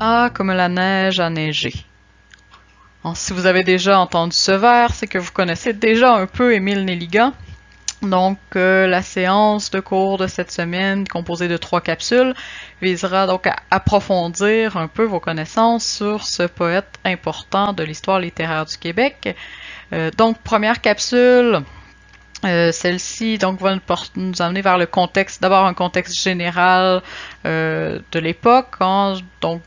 Ah, comme la neige a neigé. Si vous avez déjà entendu ce vers, c'est que vous connaissez déjà un peu Émile Nelligan. Donc, la séance de cours de cette semaine, composée de 3 capsules, visera donc à approfondir un peu vos connaissances sur ce poète important de l'histoire littéraire du Québec. Donc, première capsule, celle-ci donc va nous amener vers le contexte, d'abord un contexte général de l'époque, donc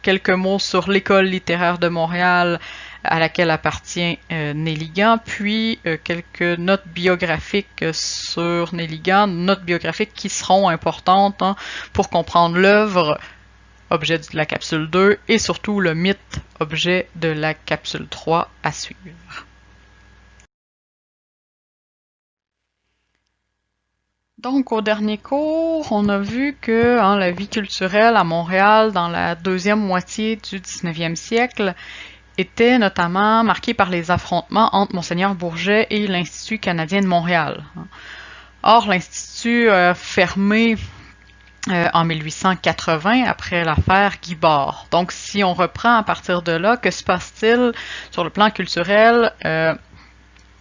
quelques mots sur l'école littéraire de Montréal à laquelle appartient Nelligan, puis quelques notes biographiques sur Nelligan, notes biographiques qui seront importantes pour comprendre l'œuvre, objet de la capsule 2, et surtout le mythe, objet de la capsule 3 à suivre. Donc, au dernier cours, on a vu que la vie culturelle à Montréal dans la deuxième moitié du 19e siècle était notamment marquée par les affrontements entre Monseigneur Bourget et l'Institut canadien de Montréal. Or, l'Institut a fermé en 1880 après l'affaire Guibord. Donc, si on reprend à partir de là, que se passe-t-il sur le plan culturel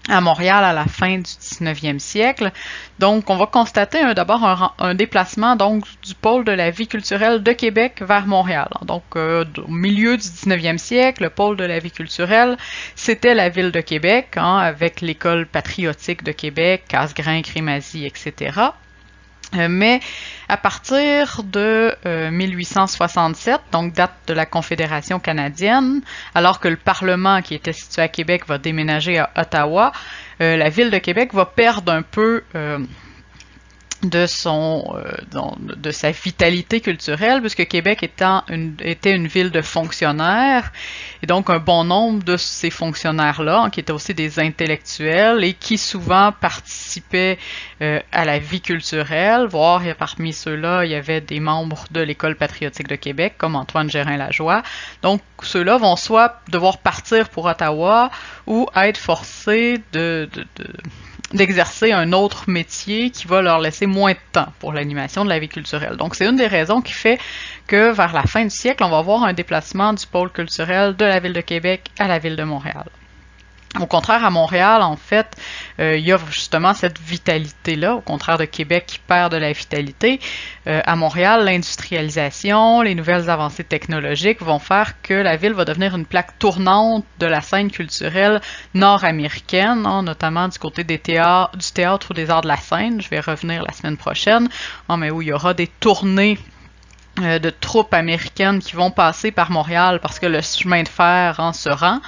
à Montréal à la fin du 19e siècle? Donc, on va constater d'abord un déplacement donc du pôle de la vie culturelle de Québec vers Montréal. Donc, au milieu du 19e siècle, le pôle de la vie culturelle, c'était la ville de Québec, avec l'école patriotique de Québec, Casgrain, Crémazie, etc. Mais à partir de 1867, donc date de la Confédération canadienne, alors que le Parlement qui était situé à Québec va déménager à Ottawa, la ville de Québec va perdre un peu de sa vitalité culturelle, puisque Québec était une ville de fonctionnaires, et donc un bon nombre de ces fonctionnaires-là, qui étaient aussi des intellectuels et qui souvent participaient à la vie culturelle, voire parmi ceux-là, il y avait des membres de l'École patriotique de Québec, comme Antoine Gérin-Lajoie. Donc, ceux-là vont soit devoir partir pour Ottawa ou être forcés d'exercer un autre métier qui va leur laisser moins de temps pour l'animation de la vie culturelle. Donc, c'est une des raisons qui fait que vers la fin du siècle, on va voir un déplacement du pôle culturel de la ville de Québec à la ville de Montréal. Au contraire, à Montréal, en fait, il y a justement cette vitalité-là, au contraire de Québec qui perd de la vitalité. À Montréal, l'industrialisation, les nouvelles avancées technologiques vont faire que la ville va devenir une plaque tournante de la scène culturelle nord-américaine, notamment du côté du théâtre ou des arts de la scène. Je vais revenir la semaine prochaine, mais où il y aura des tournées de troupes américaines qui vont passer par Montréal parce que le chemin de fer se rend.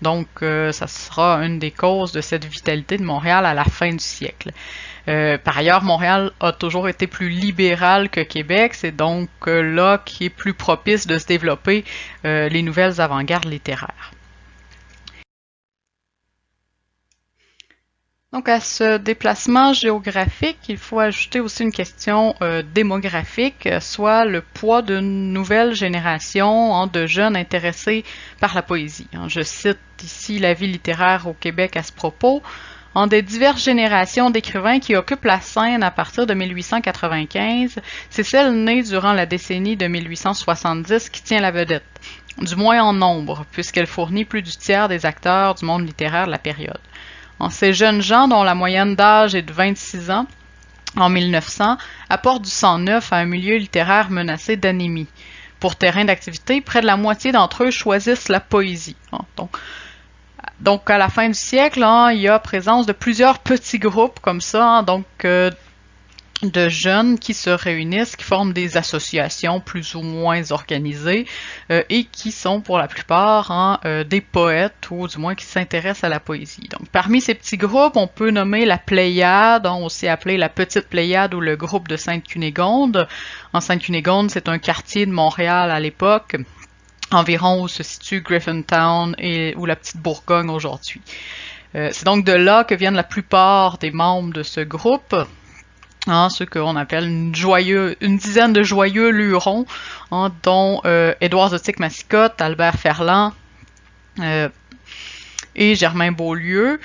Donc, ça sera une des causes de cette vitalité de Montréal à la fin du siècle. Par ailleurs, Montréal a toujours été plus libéral que Québec. C'est donc là qui est plus propice de se développer les nouvelles avant-gardes littéraires. Donc, à ce déplacement géographique, il faut ajouter aussi une question démographique, soit le poids d'une nouvelle génération de jeunes intéressés par la poésie. Je cite ici la vie littéraire au Québec à ce propos. Des diverses générations d'écrivains qui occupent la scène à partir de 1895, c'est celle née durant la décennie de 1870 qui tient la vedette, du moins en nombre, puisqu'elle fournit plus du tiers des acteurs du monde littéraire de la période. Ces jeunes gens, dont la moyenne d'âge est de 26 ans, en 1900, apportent du sang neuf à un milieu littéraire menacé d'anémie. Pour terrain d'activité, près de la moitié d'entre eux choisissent la poésie. Donc, à la fin du siècle, il y a présence de plusieurs petits groupes comme ça, de jeunes qui se réunissent, qui forment des associations plus ou moins organisées et qui sont pour la plupart des poètes ou du moins qui s'intéressent à la poésie. Donc, parmi ces petits groupes, on peut nommer la Pléiade, aussi appelée la Petite Pléiade ou le groupe de Sainte-Cunégonde. En Sainte-Cunégonde, c'est un quartier de Montréal à l'époque, environ où se situe Griffintown ou la Petite Bourgogne aujourd'hui. C'est donc de là que viennent la plupart des membres de ce groupe. Ceux qu'on appelle une dizaine de joyeux lurons, dont Édouard Zotique-Massicotte, Albert Ferland, et Germain Beaulieu,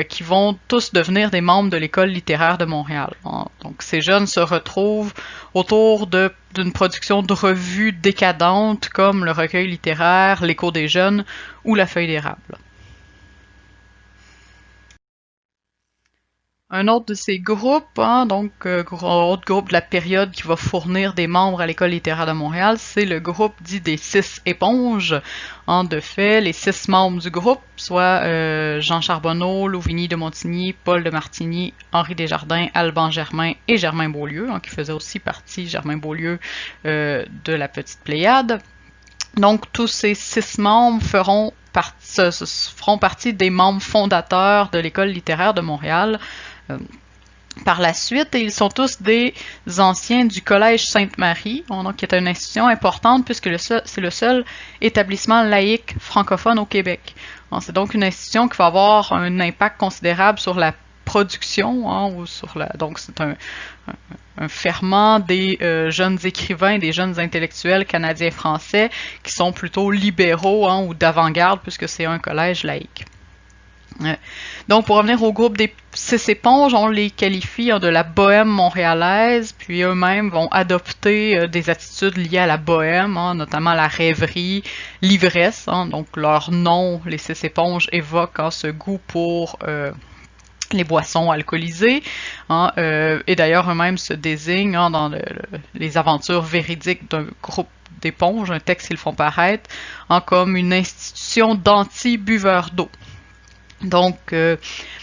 qui vont tous devenir des membres de l'École littéraire de Montréal. Donc ces jeunes se retrouvent autour d'une production de revues décadentes comme le Recueil littéraire, l'Écho des jeunes ou la Feuille d'érable. Un autre de ces groupes, autre groupe de la période qui va fournir des membres à l'École littéraire de Montréal, c'est le groupe dit des 6 éponges. De fait, les 6 membres du groupe, soit Jean Charbonneau, Louvigny de Montigny, Paul de Martigny, Henri Desjardins, Alban Germain et Germain Beaulieu, qui faisait aussi partie, Germain Beaulieu, de la Petite Pléiade. Donc, tous ces 6 membres feront partie des membres fondateurs de l'École littéraire de Montréal. Par la suite, ils sont tous des anciens du Collège Sainte-Marie, qui est une institution importante puisque c'est le seul établissement laïque francophone au Québec. C'est donc une institution qui va avoir un impact considérable sur la production, donc c'est un ferment des jeunes écrivains, des jeunes intellectuels canadiens-français qui sont plutôt libéraux ou d'avant-garde puisque c'est un collège laïque. Donc, pour revenir au groupe des 6 éponges, on les qualifie de la bohème montréalaise, puis eux-mêmes vont adopter des attitudes liées à la bohème, notamment la rêverie, l'ivresse. Donc, leur nom, les 6 éponges, évoque ce goût pour les boissons alcoolisées. Et d'ailleurs, eux-mêmes se désignent dans les aventures véridiques d'un groupe d'éponges, un texte qu'ils font paraître, comme une institution d'anti-buveurs d'eau. Donc,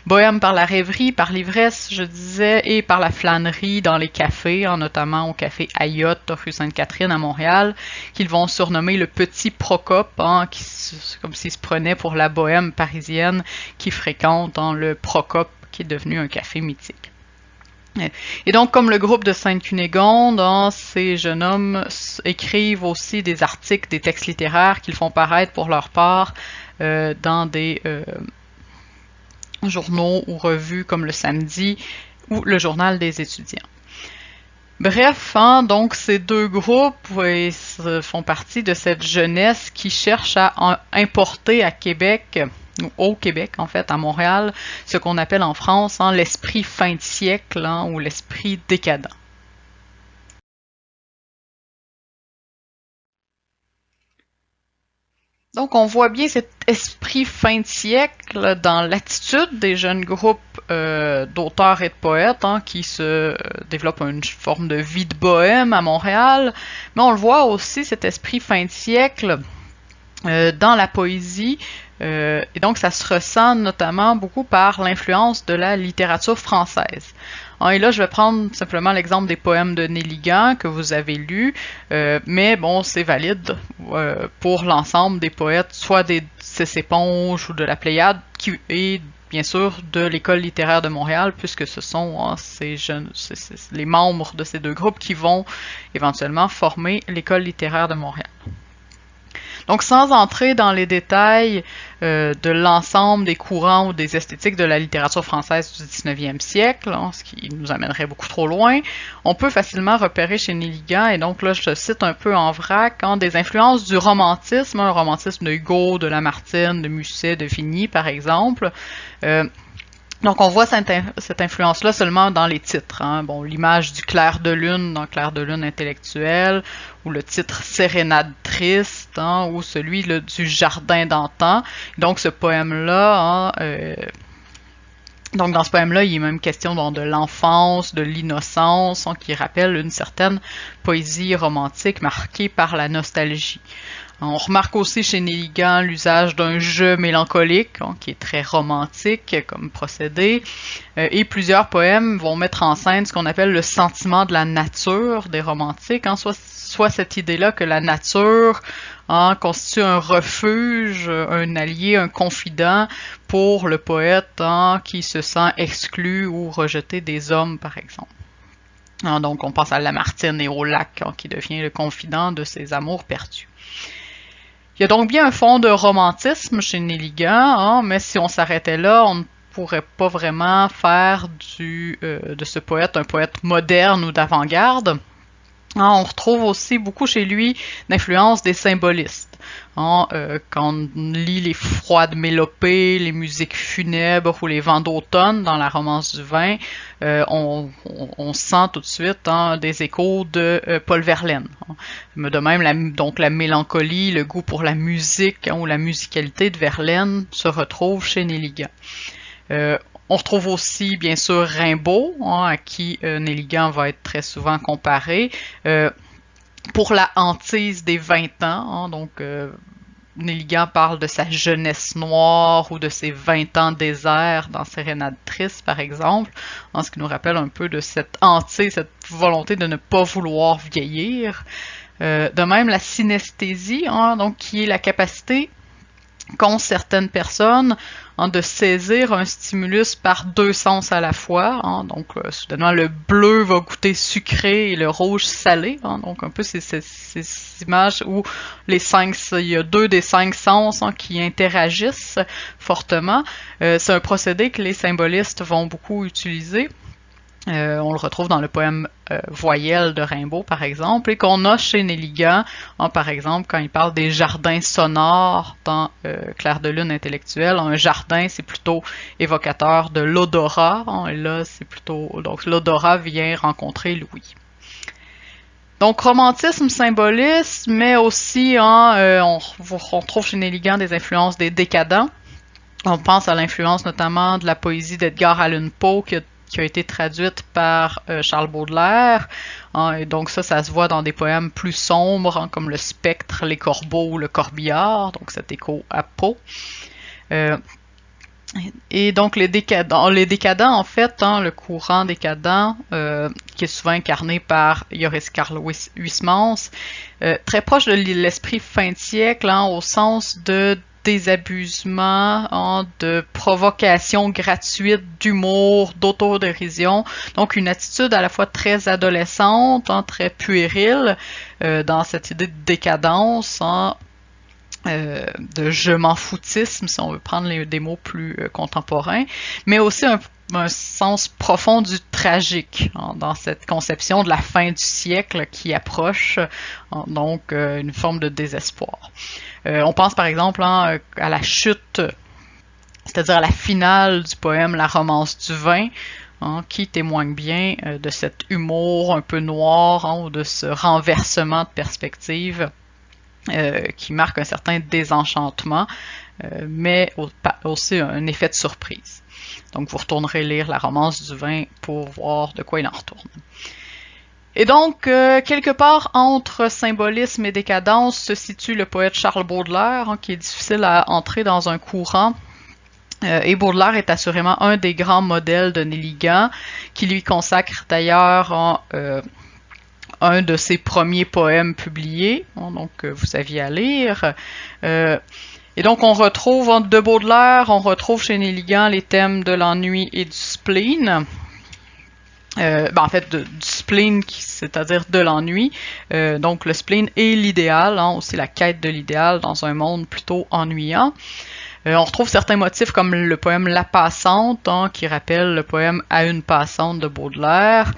bohème par la rêverie, par l'ivresse, je disais, et par la flânerie dans les cafés, notamment au café Ayotte, rue Sainte-Catherine à Montréal, qu'ils vont surnommer le petit Procope, comme s'il se prenait pour la bohème parisienne qui fréquente le Procope, qui est devenu un café mythique. Et donc, comme le groupe de Sainte-Cunégonde, ces jeunes hommes écrivent aussi des articles, des textes littéraires qu'ils font paraître pour leur part dans des journaux ou revues comme le Samedi ou le Journal des étudiants. Bref, donc ces deux groupes font partie de cette jeunesse qui cherche à importer à Québec, ou au Québec en fait, à Montréal, ce qu'on appelle en France l'esprit fin de siècle ou l'esprit décadent. Donc, on voit bien cet esprit fin de siècle dans l'attitude des jeunes groupes d'auteurs et de poètes qui se développent une forme de vie de bohème à Montréal. Mais on le voit aussi, cet esprit fin de siècle, dans la poésie. Et donc, ça se ressent notamment beaucoup par l'influence de la littérature française. Et là, je vais prendre simplement l'exemple des poèmes de Néligan que vous avez lus, mais bon, c'est valide pour l'ensemble des poètes, soit des 6 éponges ou de la Pléiade, et bien sûr de l'École littéraire de Montréal, puisque ce sont les membres de ces deux groupes qui vont éventuellement former l'École littéraire de Montréal. Donc, sans entrer dans les détails de l'ensemble des courants ou des esthétiques de la littérature française du 19e siècle, ce qui nous amènerait beaucoup trop loin, on peut facilement repérer chez Néligan, et donc là, je cite un peu en vrac, des influences du romantisme, un romantisme de Hugo, de Lamartine, de Musset, de Vigny, par exemple. Donc, on voit cette influence-là seulement dans les titres. Bon, l'image du clair de lune dans Clair de lune intellectuel, ou le titre Sérénade triste, ou celui du Jardin d'antan. Donc, ce poème-là, donc dans ce poème-là, il est même question de l'enfance, de l'innocence, qui rappelle une certaine poésie romantique marquée par la nostalgie. On remarque aussi chez Néligan l'usage d'un jeu mélancolique, qui est très romantique comme procédé, et plusieurs poèmes vont mettre en scène ce qu'on appelle le sentiment de la nature des romantiques, soit cette idée-là que la nature constitue un refuge, un allié, un confident pour le poète qui se sent exclu ou rejeté des hommes, par exemple. Donc on pense à Lamartine et au lac, qui devient le confident de ses amours perdus. Il y a donc bien un fond de romantisme chez Néligan, mais si on s'arrêtait là, on ne pourrait pas vraiment faire de ce poète un poète moderne ou d'avant-garde. On retrouve aussi beaucoup chez lui l'influence des symbolistes. Quand on lit les froides mélopées, les musiques funèbres ou les vents d'automne dans la romance du vin, on sent tout de suite des échos de Paul Verlaine. De même, donc la mélancolie, le goût pour la musique ou la musicalité de Verlaine se retrouve chez Nelligan. On retrouve aussi, bien sûr, Rimbaud, à qui Nelligan va être très souvent comparé, pour la hantise des 20 ans. Donc, Nelligan parle de sa jeunesse noire ou de ses 20 ans désert dans Sérénade triste, par exemple, ce qui nous rappelle un peu de cette hantise, cette volonté de ne pas vouloir vieillir. De même, la synesthésie, donc qui est la capacité qu'ont certaines personnes de saisir un stimulus par deux sens à la fois. Donc, soudainement, le bleu va goûter sucré et le rouge salé. Donc, un peu ces images où il y a deux des 5 sens qui interagissent fortement. C'est un procédé que les symbolistes vont beaucoup utiliser. On le retrouve dans le poème Voyelle de Rimbaud, par exemple, et qu'on a chez Nelligan, par exemple, quand il parle des jardins sonores dans Clair de lune intellectuelle. Un jardin, c'est plutôt évocateur de l'odorat, et là, c'est plutôt... Donc, l'odorat vient rencontrer Louis. Donc, romantisme, symbolisme, mais aussi, on trouve chez Nelligan des influences des décadents. On pense à l'influence notamment de la poésie d'Edgar Allan Poe, qui a été traduite par Charles Baudelaire. Et donc ça se voit dans des poèmes plus sombres, comme Le Spectre, Les Corbeaux ou Le Corbillard, donc cet écho à Poe. Et donc les décadents en fait, le courant décadent, qui est souvent incarné par Joris Karl Huysmans, très proche de l'esprit fin de siècle, au sens de désabusement, de provocation gratuite, d'humour, d'autodérision. Donc une attitude à la fois très adolescente, très puérile, dans cette idée de décadence, de je m'en foutisme, si on veut prendre des mots plus contemporains, mais aussi un sens profond du tragique, dans cette conception de la fin du siècle qui approche, donc une forme de désespoir. On pense par exemple à la chute, c'est-à-dire à la finale du poème La romance du vin, qui témoigne bien de cet humour un peu noir, ou de ce renversement de perspective qui marque un certain désenchantement, mais aussi un effet de surprise. Donc vous retournerez lire La romance du vin pour voir de quoi il en retourne. Et donc, quelque part entre symbolisme et décadence se situe le poète Charles Baudelaire, qui est difficile à entrer dans un courant. Et Baudelaire est assurément un des grands modèles de Nelligan, qui lui consacre d'ailleurs un de ses premiers poèmes publiés, donc vous aviez à lire. Et donc on retrouve, de Baudelaire, on retrouve chez Nelligan les thèmes de l'ennui et du spleen. En fait, du spleen, c'est-à-dire de l'ennui. Donc le spleen est l'idéal, aussi la quête de l'idéal dans un monde plutôt ennuyant. On retrouve certains motifs comme le poème La Passante, qui rappelle le poème À une passante de Baudelaire,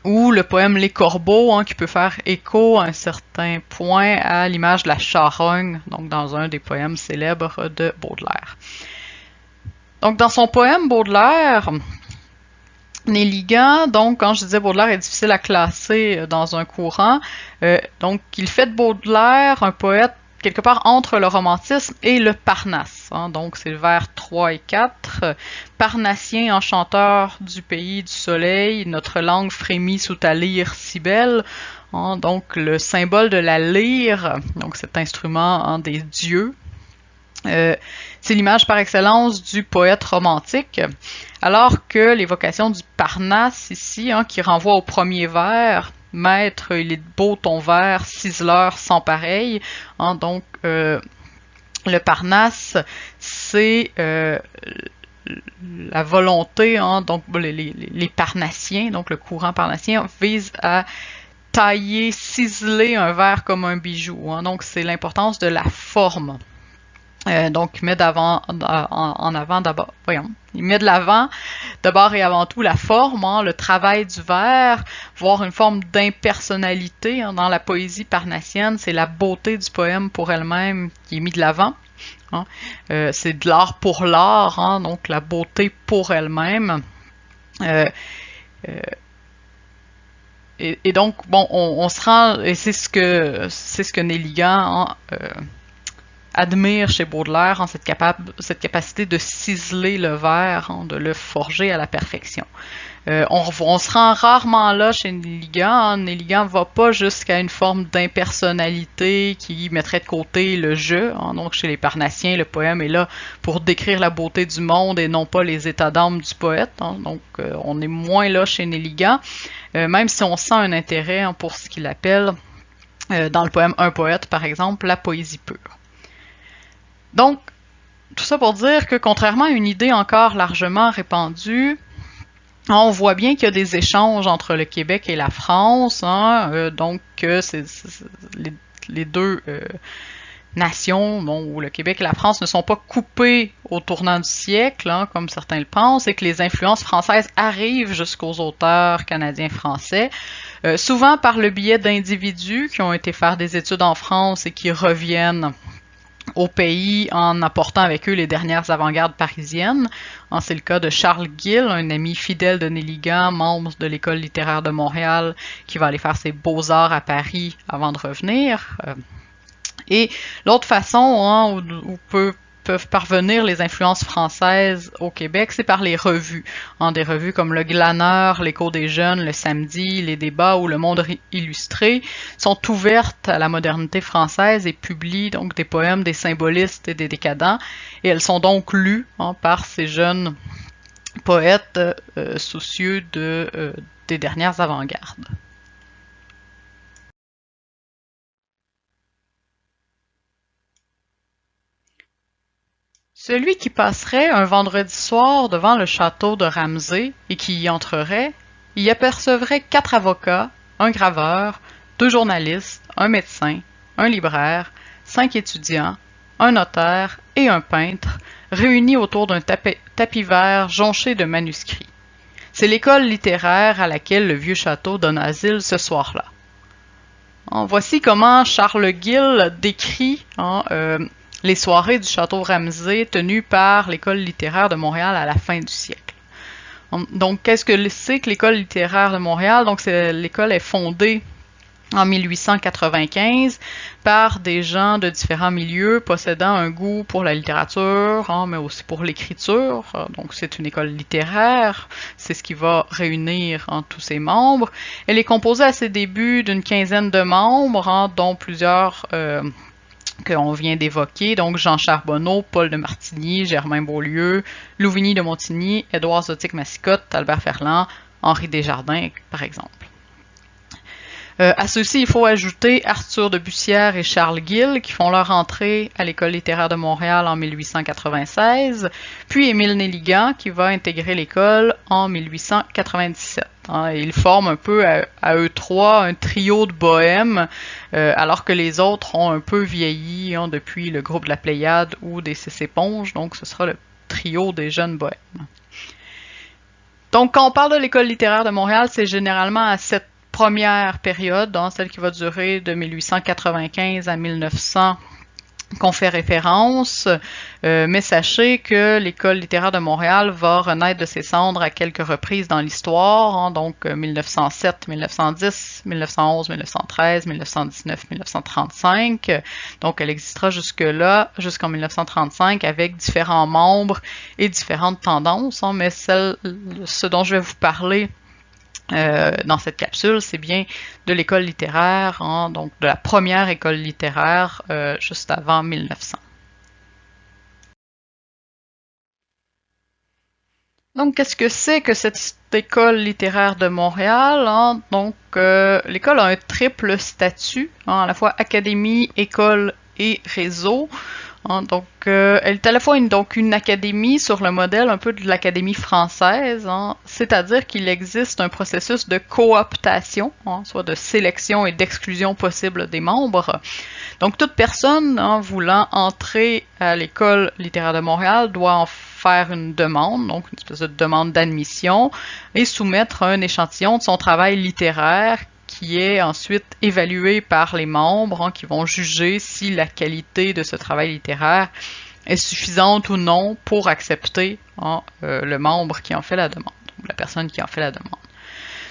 ou le poème Les Corbeaux, qui peut faire écho à un certain point à l'image de la charogne, donc dans un des poèmes célèbres de Baudelaire. Donc dans son poème Baudelaire, Nelligan, donc quand je disais Baudelaire est difficile à classer dans un courant, donc il fait de Baudelaire un poète quelque part entre le romantisme et le Parnasse. Donc c'est le vers 3 et 4. Parnassien, enchanteur du pays du soleil, notre langue frémit sous ta lyre si belle. Donc le symbole de la lyre, donc cet instrument des dieux. C'est l'image par excellence du poète romantique, alors que l'évocation du Parnasse ici, qui renvoie au premier vers, Maître, il est beau ton vers, ciseleur sans pareil. Donc, le Parnasse, c'est la volonté, donc les Parnassiens, donc le courant parnassien, vise à tailler, ciseler un vers comme un bijou. Donc, c'est l'importance de la forme. Donc, il met il met de l'avant d'abord et avant tout la forme, le travail du vers, voire une forme d'impersonnalité dans la poésie parnassienne. C'est la beauté du poème pour elle-même qui est mise de l'avant. C'est de l'art pour l'art, donc la beauté pour elle-même. Et donc, bon, on se rend, et c'est ce que Néligan admire chez Baudelaire, cette capacité de ciseler le vers, de le forger à la perfection. On se rend rarement là chez Néligan. Néligan va pas jusqu'à une forme d'impersonnalité qui mettrait de côté le jeu. Donc chez les Parnassiens, le poème est là pour décrire la beauté du monde et non pas les états d'âme du poète. Donc on est moins là chez Néligan, même si on sent un intérêt pour ce qu'il appelle, dans le poème Un poète par exemple, la poésie pure. Donc, tout ça pour dire que contrairement à une idée encore largement répandue, on voit bien qu'il y a des échanges entre le Québec et la France, donc les deux nations, où le Québec et la France ne sont pas coupés au tournant du siècle, comme certains le pensent, et que les influences françaises arrivent jusqu'aux auteurs canadiens-français, souvent par le biais d'individus qui ont été faire des études en France et qui reviennent au pays en apportant avec eux les dernières avant-gardes parisiennes. C'est le cas de Charles Gill, un ami fidèle de Néligan, membre de l'École littéraire de Montréal, qui va aller faire ses beaux-arts à Paris avant de revenir. Et l'autre façon où peuvent parvenir les influences françaises au Québec, c'est par les revues. Des revues comme Le Glaneur, L'Écho des Jeunes, Le Samedi, Les Débats ou Le Monde illustré sont ouvertes à la modernité française et publient donc des poèmes des symbolistes et des décadents. Et elles sont donc lues par ces jeunes poètes soucieux des dernières avant-gardes. Celui qui passerait un vendredi soir devant le château de Ramsay et qui y entrerait, y apercevrait 4 avocats, un graveur, 2 journalistes, un médecin, un libraire, 5 étudiants, un notaire et un peintre, réunis autour d'un tapis vert jonché de manuscrits. C'est l'école littéraire à laquelle le vieux château donne asile ce soir-là. Voici comment Charles Gill décrit les soirées du château Ramsay tenues par l'École littéraire de Montréal à la fin du siècle. Donc, qu'est-ce que c'est que l'École littéraire de Montréal? Donc, l'école est fondée en 1895 par des gens de différents milieux possédant un goût pour la littérature, mais aussi pour l'écriture. Donc, c'est une école littéraire. C'est ce qui va réunir tous ses membres. Elle est composée à ses débuts d'une quinzaine de membres, dont plusieurs qu'on vient d'évoquer, donc Jean Charbonneau, Paul de Martigny, Germain Beaulieu, Louvigny de Montigny, Édouard Zotique-Massicotte, Albert Ferland, Henri Desjardins, par exemple. À ceux-ci, il faut ajouter Arthur de Bussière et Charles Gill, qui font leur entrée à l'École littéraire de Montréal en 1896, puis Émile Néligan, qui va intégrer l'école en 1897. Ils forment un peu à eux trois un trio de bohèmes, alors que les autres ont un peu vieilli depuis le groupe de la Pléiade ou des Céponges, donc ce sera le trio des jeunes bohèmes. Donc, quand on parle de l'École littéraire de Montréal, c'est généralement à cette première période, celle qui va durer de 1895 à 1900, qu'on fait référence, mais sachez que l'École littéraire de Montréal va renaître de ses cendres à quelques reprises dans l'histoire, donc 1907, 1910, 1911, 1913, 1919, 1935. Donc elle existera jusque-là, jusqu'en 1935, avec différents membres et différentes tendances, mais ce dont je vais vous parler dans cette capsule, c'est bien de l'école littéraire, donc de la première école littéraire juste avant 1900. Donc, qu'est-ce que c'est que cette école littéraire de Montréal? Donc, l'école a un triple statut, à la fois académie, école et réseau. Donc, elle est à la fois une académie sur le modèle un peu de l'académie française, c'est-à-dire qu'il existe un processus de cooptation, soit de sélection et d'exclusion possible des membres. Donc, toute personne voulant entrer à l'École littéraire de Montréal doit en faire une demande, donc une espèce de demande d'admission, et soumettre un échantillon de son travail littéraire qui est ensuite évalué par les membres qui vont juger si la qualité de ce travail littéraire est suffisante ou non pour accepter le membre qui en fait la demande, ou la personne qui en fait la demande.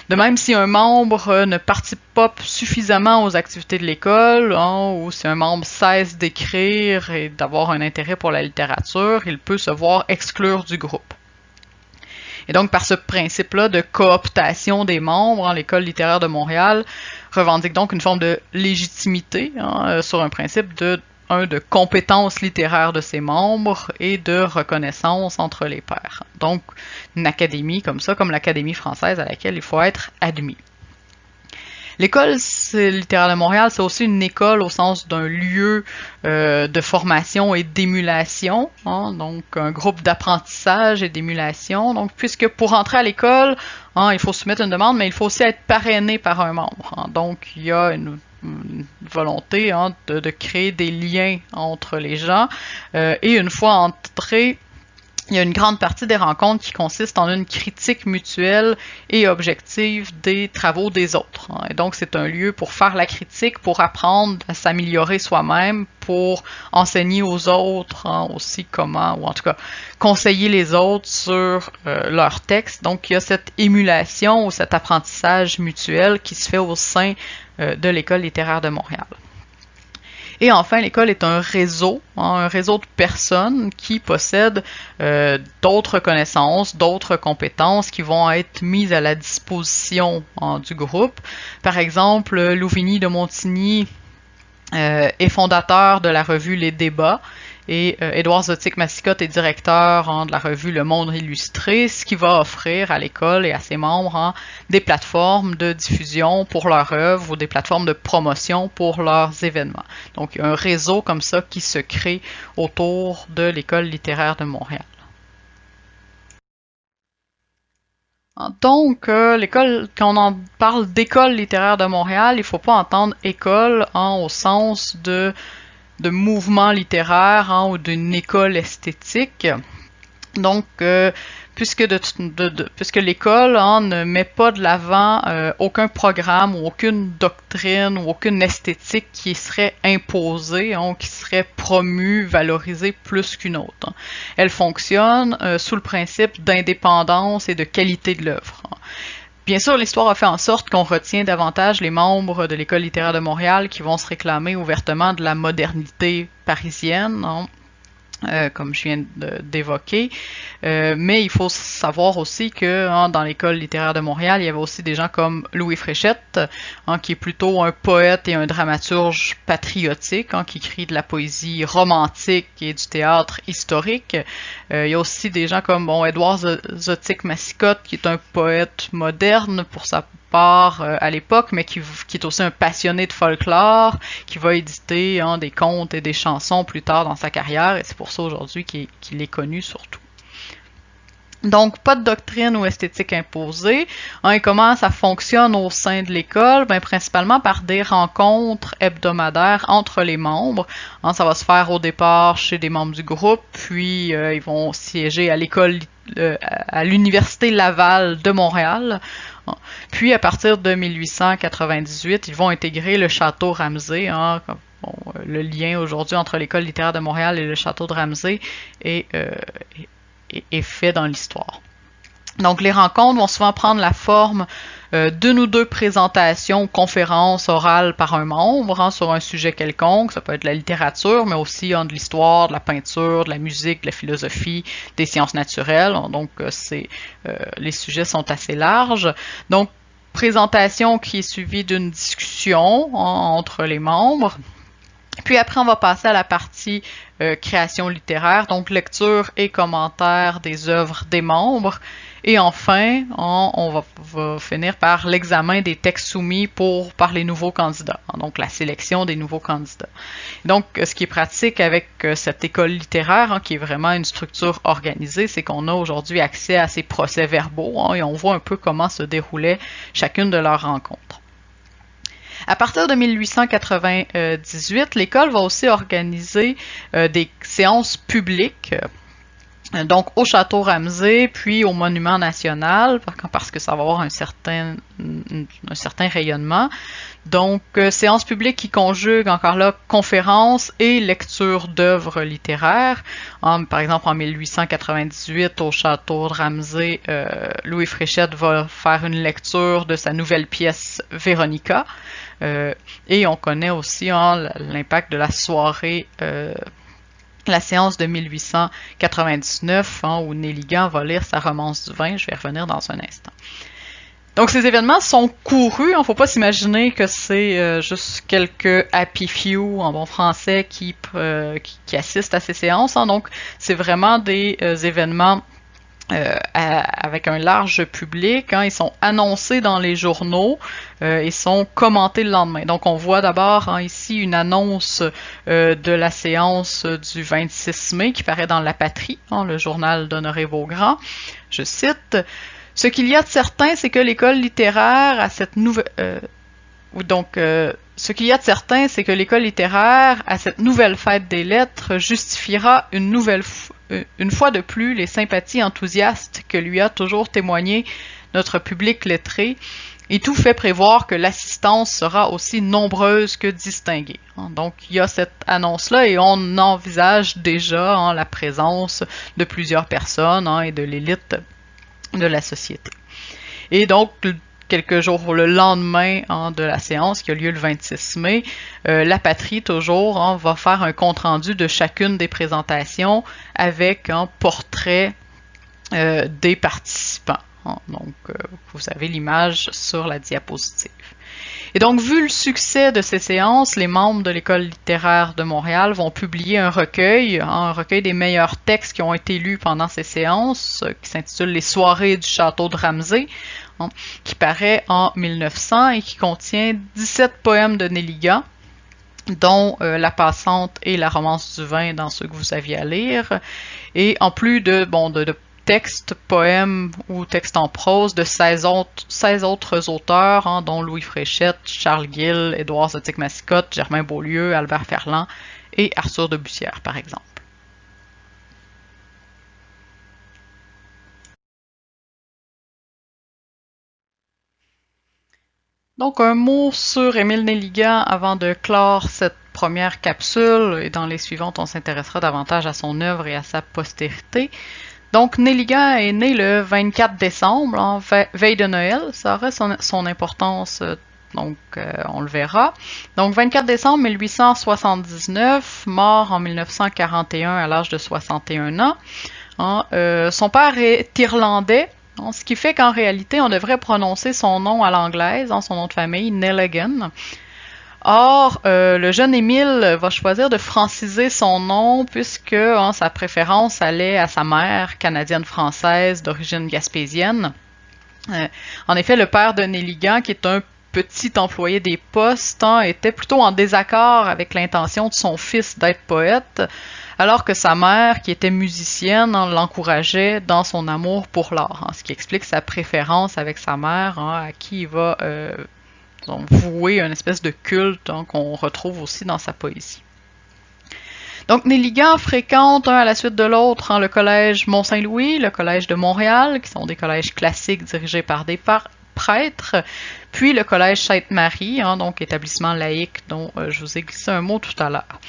De même, si un membre ne participe pas suffisamment aux activités de l'école, ou si un membre cesse d'écrire et d'avoir un intérêt pour la littérature, il peut se voir exclure du groupe. Et donc, par ce principe-là de cooptation des membres, l'École littéraire de Montréal revendique donc une forme de légitimité sur un principe de compétence littéraire de ses membres et de reconnaissance entre les pairs. Donc, une académie comme ça, comme l'Académie française à laquelle il faut être admis. L'École littéraire de Montréal, c'est aussi une école au sens d'un lieu de formation et d'émulation, donc un groupe d'apprentissage et d'émulation. Donc, puisque pour entrer à l'école, il faut soumettre une demande, mais il faut aussi être parrainé par un membre. Donc, il y a une volonté de créer des liens entre les gens. Et une fois entré, il y a une grande partie des rencontres qui consistent en une critique mutuelle et objective des travaux des autres. Et donc, c'est un lieu pour faire la critique, pour apprendre à s'améliorer soi-même, pour enseigner aux autres aussi comment, ou en tout cas, conseiller les autres sur leurs textes. Donc, il y a cette émulation ou cet apprentissage mutuel qui se fait au sein de l'École littéraire de Montréal. Et enfin, l'école est un réseau de personnes qui possèdent d'autres connaissances, d'autres compétences qui vont être mises à la disposition du groupe. Par exemple, Louvigny de Montigny est fondateur de la revue Les Débats, et Édouard Zotic-Massicotte est directeur de la revue Le Monde illustré, ce qui va offrir à l'école et à ses membres des plateformes de diffusion pour leurs œuvres ou des plateformes de promotion pour leurs événements. Donc, il y a un réseau comme ça qui se crée autour de l'École littéraire de Montréal. Donc, l'école, quand on parle d'École littéraire de Montréal, il ne faut pas entendre école au sens de mouvement littéraire ou d'une école esthétique. Donc, puisque l'école ne met pas de l'avant aucun programme ou aucune doctrine ou aucune esthétique qui serait imposée, qui serait promue, valorisée plus qu'une autre. Elle fonctionne sous le principe d'indépendance et de qualité de l'œuvre. Bien sûr, l'histoire a fait en sorte qu'on retient davantage les membres de l'École littéraire de Montréal qui vont se réclamer ouvertement de la modernité parisienne, comme je viens d'évoquer. Mais il faut savoir aussi que dans l'École littéraire de Montréal, il y avait aussi des gens comme Louis Fréchette, qui est plutôt un poète et un dramaturge patriotique, qui écrit de la poésie romantique et du théâtre historique. Il y a aussi des gens comme Édouard Zotic-Massicotte, qui est un poète moderne pour sa part à l'époque, mais qui est aussi un passionné de folklore, qui va éditer des contes et des chansons plus tard dans sa carrière, et c'est pour ça aujourd'hui qu'il est connu surtout. Donc, pas de doctrine ou esthétique imposée. Et comment ça fonctionne au sein de l'école? Principalement par des rencontres hebdomadaires entre les membres. Ça va se faire au départ chez des membres du groupe, puis ils vont siéger à l'école, à l'Université Laval de Montréal. Puis, à partir de 1898, ils vont intégrer le Château Ramsay. Le lien aujourd'hui entre l'École littéraire de Montréal et le Château de Ramsay est fait dans l'histoire. Donc, les rencontres vont souvent prendre la forme d'une ou deux présentations ou conférences orales par un membre sur un sujet quelconque. Ça peut être de la littérature, mais aussi de l'histoire, de la peinture, de la musique, de la philosophie, des sciences naturelles. Donc, les sujets sont assez larges. Donc, présentation qui est suivie d'une discussion entre les membres. Puis après, on va passer à la partie création littéraire, donc lecture et commentaire des œuvres des membres. Et enfin, on va finir par l'examen des textes soumis par les nouveaux candidats, donc la sélection des nouveaux candidats. Donc, ce qui est pratique avec cette école littéraire, qui est vraiment une structure organisée, c'est qu'on a aujourd'hui accès à ces procès-verbaux et on voit un peu comment se déroulait chacune de leurs rencontres. À partir de 1898, l'école va aussi organiser des séances publiques Donc au château Ramsay, puis au monument national, parce que ça va avoir un certain rayonnement. Donc séance publique qui conjugue encore là conférences et lecture d'œuvres littéraires. Par exemple en 1898 au château de Ramsay, Louis Fréchette va faire une lecture de sa nouvelle pièce Véronica. Et on connaît aussi l'impact de la soirée la séance de 1899, où Nelligan va lire sa romance du vin. Je vais y revenir dans un instant. Donc ces événements sont courus. Il ne faut pas s'imaginer que c'est juste quelques happy few en bon français qui assistent à ces séances. Donc c'est vraiment des événements avec un large public. Ils sont annoncés dans les journaux et sont commentés le lendemain. Donc on voit d'abord ici une annonce de la séance du 26 mai qui paraît dans La Patrie, le journal d'Honoré Vaugran. Je cite: « Ce qu'il y a de certain, c'est que l'école littéraire à cette nouvelle... ce qu'il y a de certain, c'est que l'école littéraire, à cette nouvelle fête des lettres, justifiera une fois de plus les sympathies enthousiastes que lui a toujours témoigné notre public lettré, et tout fait prévoir que l'assistance sera aussi nombreuse que distinguée. » Donc, il y a cette annonce-là et on envisage déjà la présence de plusieurs personnes et de l'élite de la société. Et donc, quelques jours le lendemain de la séance qui a lieu le 26 mai, La Patrie toujours va faire un compte-rendu de chacune des présentations avec un portrait des participants. Donc, vous avez l'image sur la diapositive. Et donc, vu le succès de ces séances, les membres de l'École littéraire de Montréal vont publier un recueil des meilleurs textes qui ont été lus pendant ces séances, qui s'intitule « Les soirées du château de Ramsay », qui paraît en 1900 et qui contient 17 poèmes de Nelligan, dont La Passante et La Romance du vin dans ceux que vous aviez à lire, et en plus de textes, poèmes ou textes en prose de 16 autres auteurs, dont Louis Fréchette, Charles Gill, Édouard Zotique-Massicotte, Germain Beaulieu, Albert Ferland et Arthur de Bussière, par exemple. Donc, un mot sur Émile Nelligan avant de clore cette première capsule, et dans les suivantes, on s'intéressera davantage à son œuvre et à sa postérité. Donc, Nelligan est né le 24 décembre, veille de Noël. Ça aurait son importance, donc on le verra. Donc, 24 décembre 1879, mort en 1941 à l'âge de 61 ans. Son père est irlandais, ce qui fait qu'en réalité, on devrait prononcer son nom à l'anglaise, son nom de famille, Nelligan. Or, le jeune Émile va choisir de franciser son nom puisque sa préférence allait à sa mère, canadienne-française d'origine gaspésienne. En effet, le père de Nelligan, qui est un petit employé des postes, était plutôt en désaccord avec l'intention de son fils d'être poète, alors que sa mère, qui était musicienne, l'encourageait dans son amour pour l'art, ce qui explique sa préférence avec sa mère, à qui il va vouer une espèce de culte qu'on retrouve aussi dans sa poésie. Donc Nelligan fréquente à la suite de l'autre le collège Mont-Saint-Louis, le collège de Montréal, qui sont des collèges classiques dirigés par des prêtres, puis le collège Sainte-Marie, donc établissement laïque dont je vous ai glissé un mot tout à l'heure.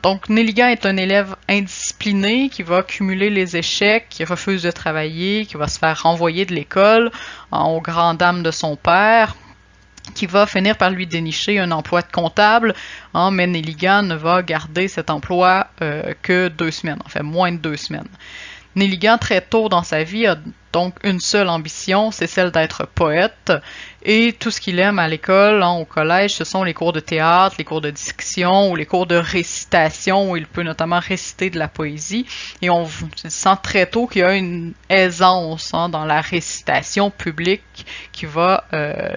Donc Nelligan est un élève indiscipliné qui va cumuler les échecs, qui refuse de travailler, qui va se faire renvoyer de l'école aux grandes dames de son père, qui va finir par lui dénicher un emploi de comptable, mais Nelligan ne va garder cet emploi que 2 semaines, enfin moins de 2 semaines. Nelligan, très tôt dans sa vie, a donc une seule ambition, c'est celle d'être poète, et tout ce qu'il aime à l'école, au collège, ce sont les cours de théâtre, les cours de diction ou les cours de récitation, où il peut notamment réciter de la poésie, et on sent très tôt qu'il y a une aisance dans la récitation publique qui va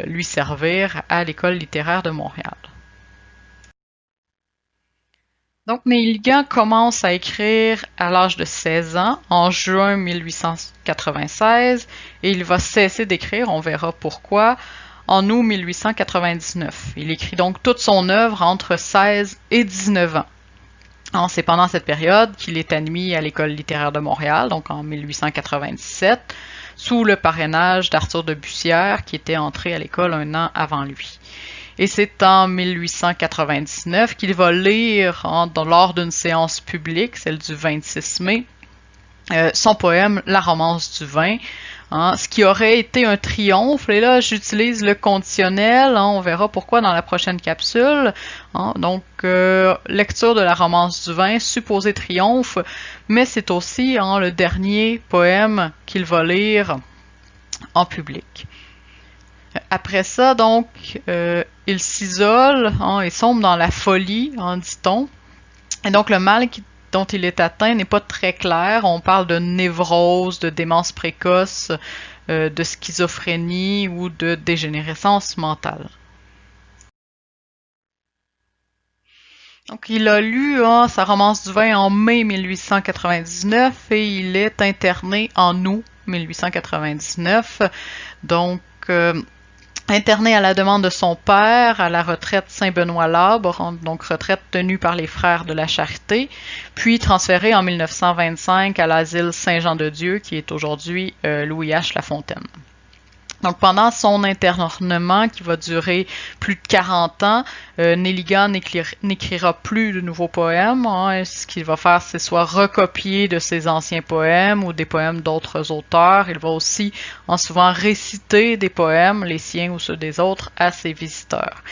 lui servir à l'École littéraire de Montréal. Donc, Nelligan commence à écrire à l'âge de 16 ans, en juin 1896, et il va cesser d'écrire, on verra pourquoi, en août 1899. Il écrit donc toute son œuvre entre 16 et 19 ans. C'est pendant cette période qu'il est admis à l'École littéraire de Montréal, donc en 1897, sous le parrainage d'Arthur de Bussière, qui était entré à l'école un an avant lui. Et c'est en 1899 qu'il va lire, lors d'une séance publique, celle du 26 mai, son poème « La romance du vin », ce qui aurait été un triomphe. Et là, j'utilise le conditionnel, on verra pourquoi dans la prochaine capsule. Donc, lecture de la romance du vin, supposé triomphe, mais c'est aussi le dernier poème qu'il va lire en public. Après ça, donc, il s'isole et sombre dans la folie, dit-on. Et donc, le mal dont il est atteint n'est pas très clair. On parle de névrose, de démence précoce, de schizophrénie ou de dégénérescence mentale. Donc, il a lu sa romance du vin en mai 1899 et il est interné en août 1899. Donc, interné à la demande de son père à la retraite Saint-Benoît-Labre, donc retraite tenue par les Frères de la Charité, puis transféré en 1925 à l'asile Saint-Jean-de-Dieu, qui est aujourd'hui Louis H. Lafontaine. Donc pendant son internement, qui va durer plus de 40 ans, Nelligan n'écrira plus de nouveaux poèmes. Ce qu'il va faire, c'est soit recopier de ses anciens poèmes ou des poèmes d'autres auteurs. Il va aussi souvent réciter des poèmes, les siens ou ceux des autres, à ses visiteurs.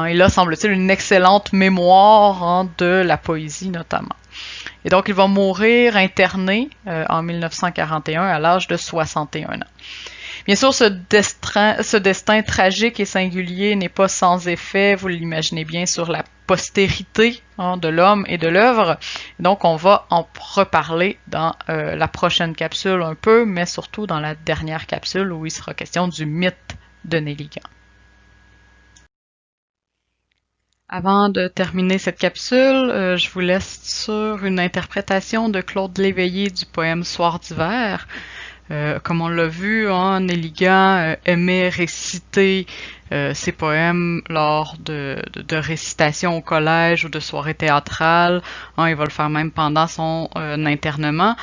Il a, semble-t-il, une excellente mémoire de la poésie notamment. Et donc il va mourir interné en 1941 à l'âge de 61 ans. Bien sûr, ce destin tragique et singulier n'est pas sans effet, vous l'imaginez bien, sur la postérité de l'homme et de l'œuvre. Donc, on va en reparler dans la prochaine capsule un peu, mais surtout dans la dernière capsule où il sera question du mythe de Nelligan. Avant de terminer cette capsule, je vous laisse sur une interprétation de Claude Léveillé du poème Soir d'hiver. Comme on l'a vu, Nelligan aimait réciter ses poèmes lors de récitations au collège ou de soirées théâtrales. Il va le faire même pendant son internement.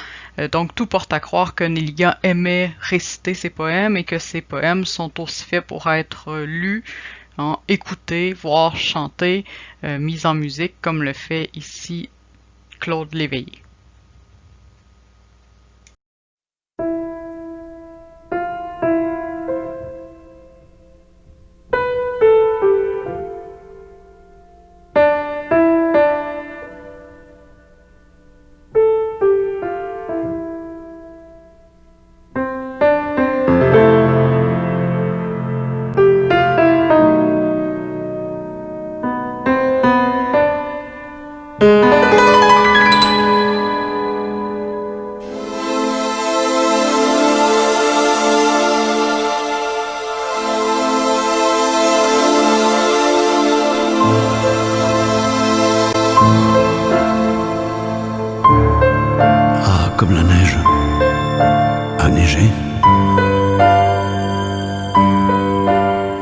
Donc tout porte à croire que Nelligan aimait réciter ses poèmes et que ses poèmes sont aussi faits pour être lus, écoutés, voire chantés, mis en musique, comme le fait ici Claude Léveillé. Comme la neige a neigé.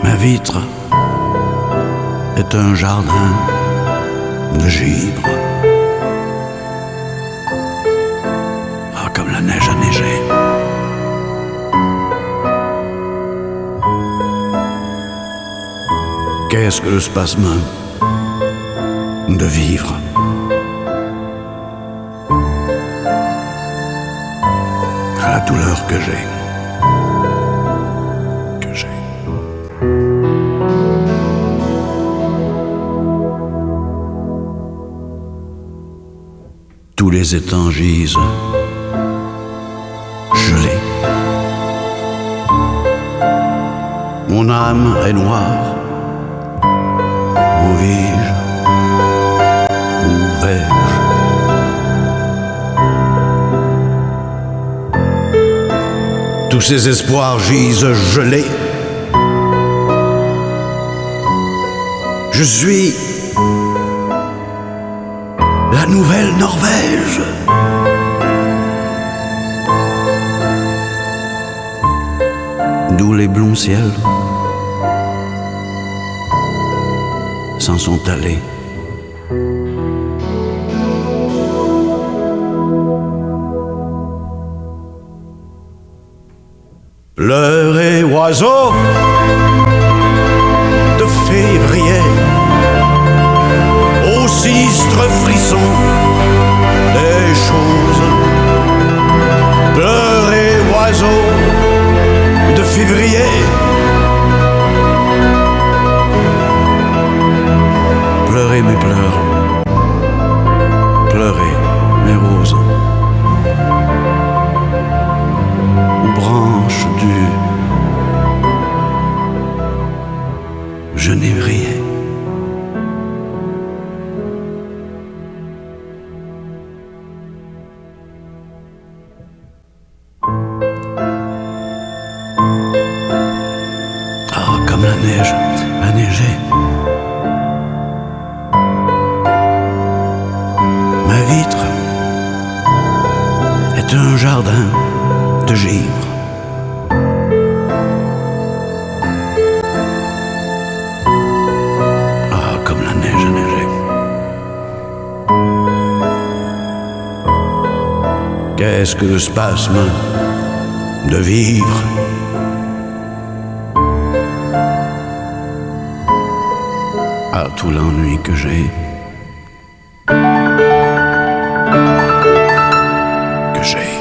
Ma vitre est un jardin de givre. Comme la neige a neigé. Qu'est-ce que le spasme de vivre? La douleur que j'ai. Tous les étangs gisent gelés. Mon âme est noire. Où vis-je? Où vais-je? Tous ces espoirs gisent gelés. Je suis la nouvelle Norvège. D'où les blonds ciels s'en sont allés. Pleurer oiseau de février, au sinistre frisson des choses. Pleurer oiseau de février, pleurez mes pleurs, pleurez mes roses, aux branches du genévrier. Ah, comme la neige a neigé. Ma vitre est un jardin de givre. Ah, comme la neige a neigé. Qu'est-ce que le spasme de vivre? Ah, tout l'ennui que j'ai. Que j'ai.